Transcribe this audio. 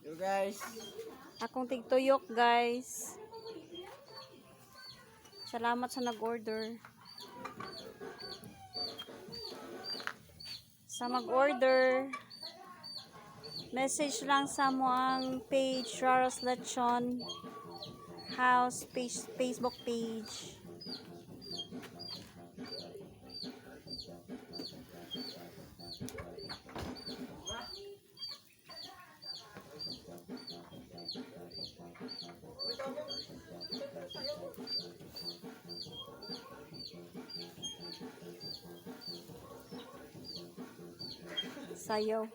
So guys, Akong tigtuyok, guys. Salamat sa nag-order. Sa mag-order, message lang sa mo ang page Raros Lechon House page, Facebook page. Sayo.